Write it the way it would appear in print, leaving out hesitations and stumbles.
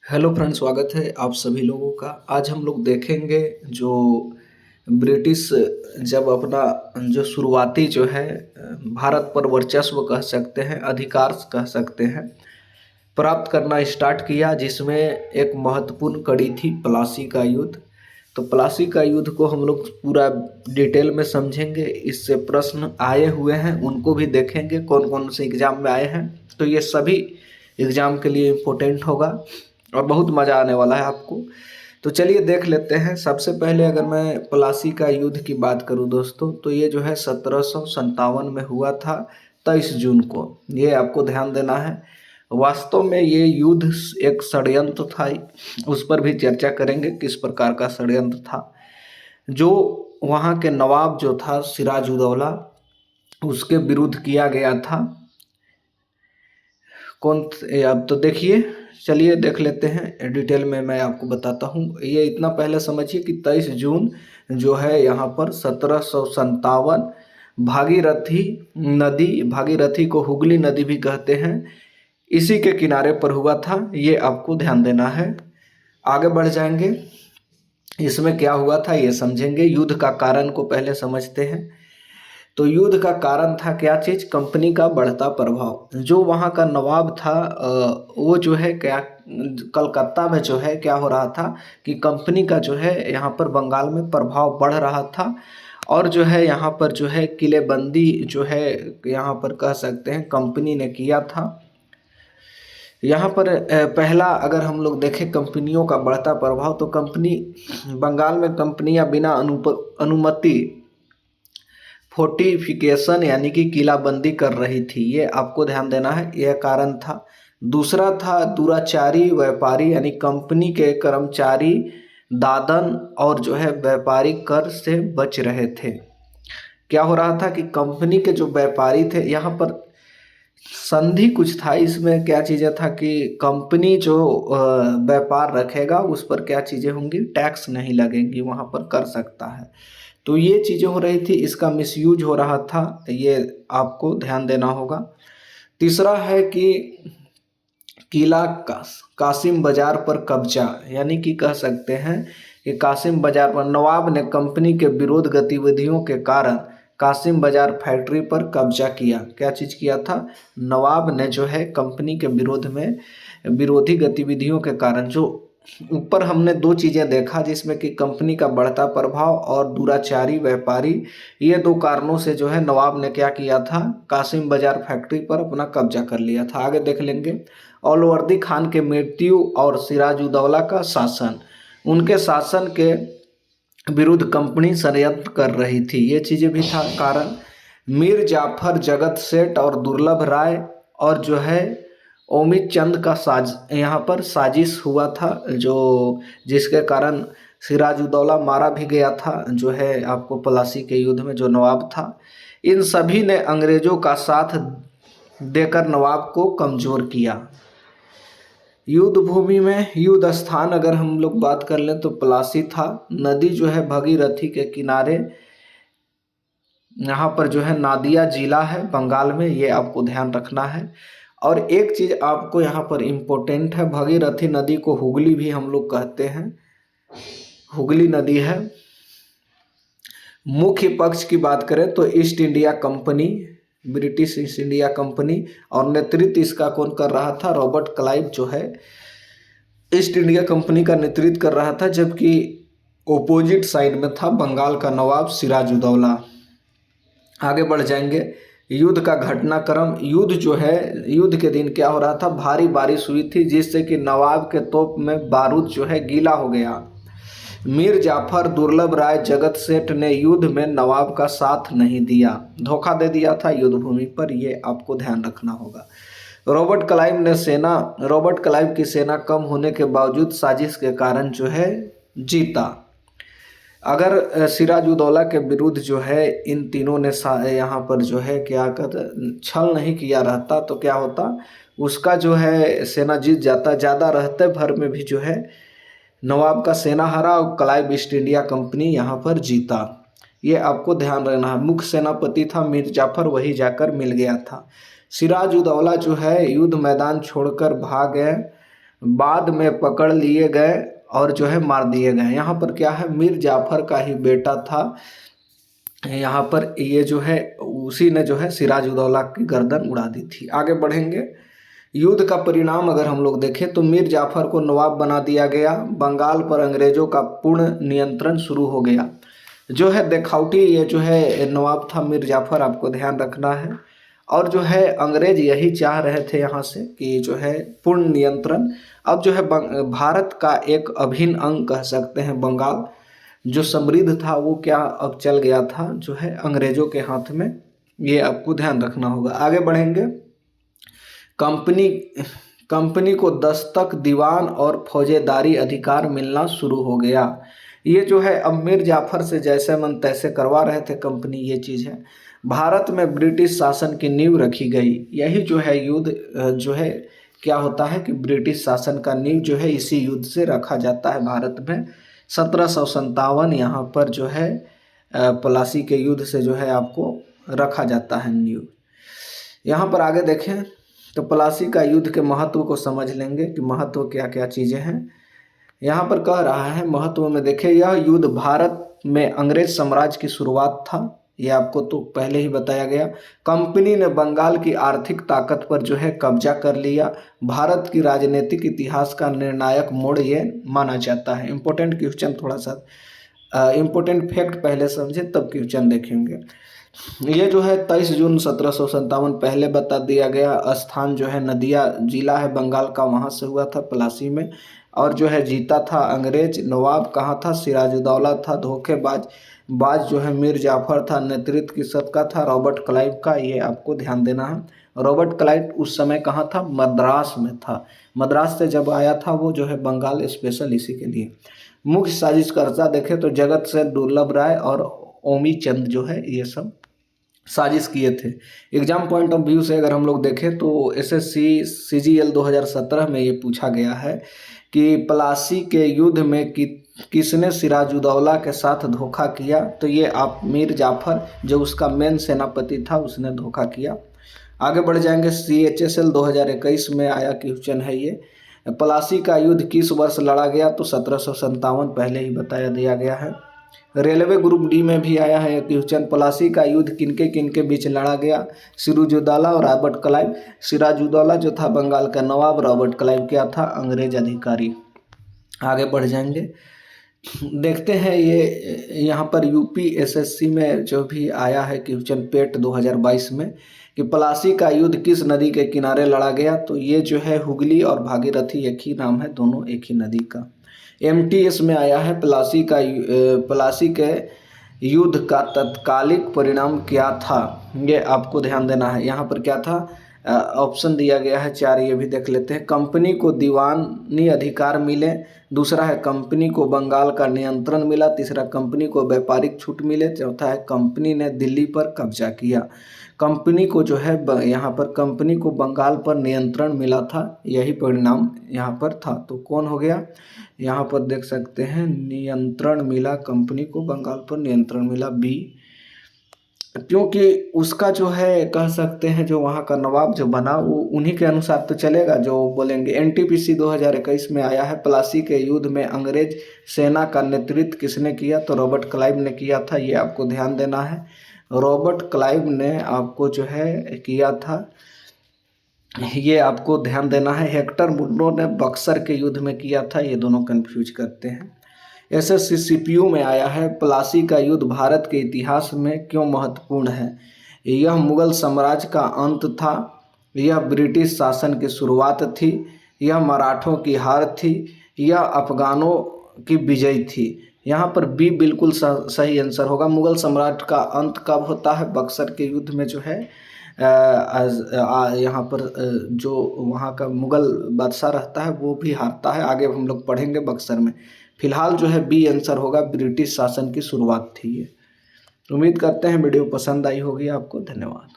Hello friends, स्वागत है आप सभी लोगों का। आज हम लोग देखेंगे जो ब्रिटिश जब अपना जो शुरुआती जो है भारत पर वर्चस्व कह सकते हैं, अधिकार कह सकते हैं, प्राप्त करना स्टार्ट किया, जिसमें एक महत्वपूर्ण कड़ी थी प्लासी का युद्ध। तो प्लासी का युद्ध को हम लोग पूरा डिटेल में समझेंगे। इससे प्रश्न आए हुए हैं उनको भी देखेंगे, कौन कौन से एग्जाम में आए हैं। तो ये सभी एग्जाम के लिए इम्पोर्टेंट होगा और बहुत मज़ा आने वाला है आपको। तो चलिए देख लेते हैं। सबसे पहले अगर मैं प्लासी का युद्ध की बात करूं दोस्तों, तो ये जो है 1757 में हुआ था, 23 जून को। ये आपको ध्यान देना है। वास्तव में ये युद्ध एक षड्यंत्र था, उस पर भी चर्चा करेंगे किस प्रकार का षड्यंत्र था। जो वहाँ के नवाब जो था सिराजुद्दौला, उसके विरुद्ध किया गया था। अब तो देखिए, चलिए देख लेते हैं डिटेल में, मैं आपको बताता हूँ। ये इतना पहले समझिए कि 23 जून जो है यहाँ पर 1757, भागीरथी नदी, भागीरथी को हुगली नदी भी कहते हैं, इसी के किनारे पर हुआ था। ये आपको ध्यान देना है। आगे बढ़ जाएंगे, इसमें क्या हुआ था ये समझेंगे। युद्ध का कारण को पहले समझते हैं। तो युद्ध का कारण था क्या चीज़? कंपनी का बढ़ता प्रभाव। जो वहाँ का नवाब था वो जो है क्या, कलकत्ता में जो है क्या हो रहा था कि कंपनी का जो है यहाँ पर बंगाल में प्रभाव बढ़ रहा था। और जो है यहाँ पर जो है किलेबंदी जो है यहाँ पर कह सकते हैं कंपनी ने किया था। यहाँ पर पहला अगर हम लोग देखें कंपनियों का बढ़ता प्रभाव, तो कंपनी बंगाल में कंपनियां बिना अनुमति फोर्टिफिकेशन यानी कि किलाबंदी कर रही थी। ये आपको ध्यान देना है, यह कारण था। दूसरा था दुराचारी व्यापारी, यानी कंपनी के कर्मचारी दादन और जो है व्यापारी कर से बच रहे थे। क्या हो रहा था कि कंपनी के जो व्यापारी थे, यहाँ पर संधि कुछ था। इसमें क्या चीज़ें था कि कंपनी जो व्यापार रखेगा उस पर क्या चीज़ें होंगी, टैक्स नहीं लगेंगी, वहाँ पर कर सकता है। तो ये चीज़ें हो रही थी, इसका मिसयूज हो रहा था, ये आपको ध्यान देना होगा। तीसरा है कि किला कासिम बाजार पर कब्जा, यानी कि कह सकते हैं कि कासिम बाजार पर नवाब ने कंपनी के विरोध गतिविधियों के कारण कासिम बाजार फैक्ट्री पर कब्जा किया। क्या चीज़ किया था? नवाब ने जो है कंपनी के विरोध में विरोधी गतिविधियों के कारण, जो ऊपर हमने दो चीज़ें देखा जिसमें कि कंपनी का बढ़ता प्रभाव और दुराचारी व्यापारी, ये दो कारणों से जो है नवाब ने क्या किया था, कासिम बाजार फैक्ट्री पर अपना कब्जा कर लिया था। आगे देख लेंगे। औलवर्दी खान के मृत्यु और सिराजुद्दौला का शासन, उनके शासन के विरुद्ध कंपनी षड्यंत्र कर रही थी, ये चीज़ें भी था कारण। मीर जाफर, जगत सेठ और दुर्लभ राय और जो है ओमित चंद का यहाँ पर साजिश हुआ था, जो जिसके कारण सिराजुद्दौला मारा भी गया था, जो है आपको प्लासी के युद्ध में जो नवाब था। इन सभी ने अंग्रेजों का साथ देकर नवाब को कमज़ोर किया। युद्ध भूमि में युद्ध स्थान अगर हम लोग बात कर लें तो प्लासी था। नदी जो है भगीरथी के किनारे, यहाँ पर जो है नादिया जिला है बंगाल में, ये आपको ध्यान रखना है। और एक चीज़ आपको यहाँ पर इम्पोर्टेंट है, भगीरथी नदी को हुगली भी हम लोग कहते हैं, हुगली नदी है। मुख्य पक्ष की बात करें तो east India company, British east India company, और नेतृत्व इसका कौन कर रहा था? रॉबर्ट क्लाइव जो है ईस्ट इंडिया कंपनी का नेतृत्व कर रहा था, जबकि ओपोजिट साइड में था बंगाल का नवाब सिराजुद्दौला। आगे बढ़ जाएंगे। युद्ध का घटनाक्रम, युद्ध जो है, युद्ध के दिन क्या हो रहा था, भारी बारिश हुई थी जिससे कि नवाब के तोप में बारूद जो है गीला हो गया। मीर जाफर, दुर्लभ राय, जगत सेठ ने युद्ध में नवाब का साथ नहीं दिया, धोखा दे दिया था युद्ध भूमि पर, ये आपको ध्यान रखना होगा। रॉबर्ट क्लाइव की सेना कम होने के बावजूद साजिश के कारण जो है जीता। अगर सिराजुद्दौला के विरुद्ध जो है इन तीनों ने यहाँ पर जो है क्या कर छल नहीं किया रहता तो क्या होता, उसका जो है सेना जीत जाता। ज़्यादा रहते भर में भी जो है नवाब का सेना हारा और क्लाइव ईस्ट इंडिया कंपनी यहाँ पर जीता। ये आपको ध्यान रखना है। मुख्य सेनापति था मीर जाफर, वही जाकर मिल गया था। सिराजुद्दौला जो है युद्ध मैदान छोड़कर भाग गए। बाद में पकड़ लिए गए और जो है मार दिए गए। यहाँ पर क्या है, मीर जाफर का ही बेटा था यहाँ पर, ये जो है उसी ने जो है सिराजुद्दौला की गर्दन उड़ा दी थी। आगे बढ़ेंगे। युद्ध का परिणाम अगर हम लोग देखें तो मीर जाफर को नवाब बना दिया गया। बंगाल पर अंग्रेजों का पूर्ण नियंत्रण शुरू हो गया। जो है देखावटी ये जो है नवाब था मीर जाफर, आपको ध्यान रखना है। और जो है अंग्रेज यही चाह रहे थे यहाँ से कि जो है पूर्ण नियंत्रण। अब जो है भारत का एक अभिन्न अंग कह सकते हैं बंगाल, जो समृद्ध था वो क्या अब चल गया था जो है अंग्रेजों के हाथ में। ये आपको ध्यान रखना होगा। आगे बढ़ेंगे। कंपनी को दस्तक, दीवान और फौजेदारी अधिकार मिलना शुरू हो गया। ये जो है अब मीर जाफर से जैसे मन तैसे करवा रहे थे कंपनी, ये चीज़ है। भारत में ब्रिटिश शासन की नींव रखी गई। यही जो है युद्ध जो है क्या होता है कि ब्रिटिश शासन का नींव जो है इसी युद्ध से रखा जाता है भारत में। 1757 यहाँ पर जो है प्लासी के युद्ध से जो है आपको रखा जाता है नींव। यहाँ पर आगे देखें तो प्लासी का युद्ध के महत्व को समझ लेंगे कि महत्व क्या क्या चीज़ें हैं। यहाँ पर कह रहा है महत्व में देखें, यह युद्ध भारत में अंग्रेज साम्राज्य की शुरुआत था। यह आपको तो पहले ही बताया गया। कंपनी ने बंगाल की आर्थिक ताकत पर जो है कब्जा कर लिया। भारत की राजनीतिक इतिहास का निर्णायक मोड़ ये माना जाता है। इम्पोर्टेंट क्वेश्चन, थोड़ा सा इम्पोर्टेंट फैक्ट पहले समझे तब क्वेश्चन देखेंगे। ये जो है 23 जून 1757 पहले बता दिया गया। स्थान जो है नदिया जिला है बंगाल का, वहाँ से हुआ था प्लासी में। और जो है जीता था अंग्रेज। नवाब कहाँ था, सिराजुद्दौला था। धोखेबाज जो है मीर जाफर था। नेतृत्व किसका था, रॉबर्ट क्लाइव का। ये आपको ध्यान देना है। रॉबर्ट क्लाइव उस समय कहाँ था, मद्रास में था। मद्रास से जब आया था वो जो है बंगाल स्पेशल इसी के लिए। मुख्य साजिशकर्ता देखे तो जगत सेठ, दुर्लभ राय और ओमी चंद जो है ये सब साजिश किए थे। एग्जाम पॉइंट ऑफ व्यू से अगर हम लोग देखें तो एसएससी सीजीएल 2017 में ये पूछा गया है कि प्लासी के युद्ध में किसने सिराजुद्दौला के साथ धोखा किया। तो ये आप मीर जाफर जो उसका मेन सेनापति था उसने धोखा किया। आगे बढ़ जाएंगे। CHSL 2021 में आया क्वेश्चन है ये। प्लासी का युद्ध किस वर्ष लड़ा गया, तो 1757 पहले ही बताया दिया गया है। रेलवे ग्रुप डी में भी आया है क्वेश्चन। प्लासी का युद्ध किनके बीच लड़ा गया, सिराजुद्दौला और रॉबर्ट क्लाइव। सिराजुद्दौला जो था बंगाल का नवाब, रॉबर्ट क्लाइव क्या था, अंग्रेज अधिकारी। आगे बढ़ जाएंगे। देखते हैं ये यहाँ पर UPSSC में जो भी आया है क्वेश्चन पेट 2022 में कि प्लासी का युद्ध किस नदी के किनारे लड़ा गया। तो ये जो है हुगली और भागीरथी एक ही नाम है, दोनों एक ही नदी का। MTS में आया है प्लासी के युद्ध का तत्कालिक परिणाम क्या था, ये आपको ध्यान देना है। यहाँ पर क्या था, ऑप्शन दिया गया है 4, ये भी देख लेते हैं। कंपनी को दीवानी अधिकार मिले। दूसरा है कंपनी को बंगाल का नियंत्रण मिला। तीसरा कंपनी को व्यापारिक छूट मिले। चौथा है कंपनी ने दिल्ली पर कब्जा किया। कंपनी को जो है यहाँ पर कंपनी को बंगाल पर नियंत्रण मिला था, यही परिणाम यहाँ पर था। तो कौन हो गया, यहाँ पर देख सकते हैं नियंत्रण मिला, कंपनी को बंगाल पर नियंत्रण मिला, बी। क्योंकि उसका जो है कह सकते हैं जो वहाँ का नवाब जो बना वो उन्हीं के अनुसार तो चलेगा जो बोलेंगे। NTPC 2021 में आया है। प्लासी के युद्ध में अंग्रेज सेना का नेतृत्व किसने किया, तो रॉबर्ट क्लाइव ने किया था। ये आपको ध्यान देना है, रॉबर्ट क्लाइव ने आपको जो है किया था, ये आपको ध्यान देना है। हेक्टर मुन्रो ने बक्सर के युद्ध में किया था। ये दोनों कंफ्यूज करते हैं। SSC CPU में आया है। प्लासी का युद्ध भारत के इतिहास में क्यों महत्वपूर्ण है। यह मुगल साम्राज्य का अंत था, यह ब्रिटिश शासन की शुरुआत थी, यह मराठों की हार थी, यह अफगानों की विजय थी। यहाँ पर बी बिल्कुल सही आंसर होगा। मुगल साम्राज्य का अंत कब होता है, बक्सर के युद्ध में जो है यहाँ पर जो वहाँ का मुगल बादशाह रहता है वो भी हारता है। आगे हम लोग पढ़ेंगे बक्सर में। फिलहाल जो है बी आंसर होगा, ब्रिटिश शासन की शुरुआत थी ये। उम्मीद करते हैं वीडियो पसंद आई होगी आपको। धन्यवाद।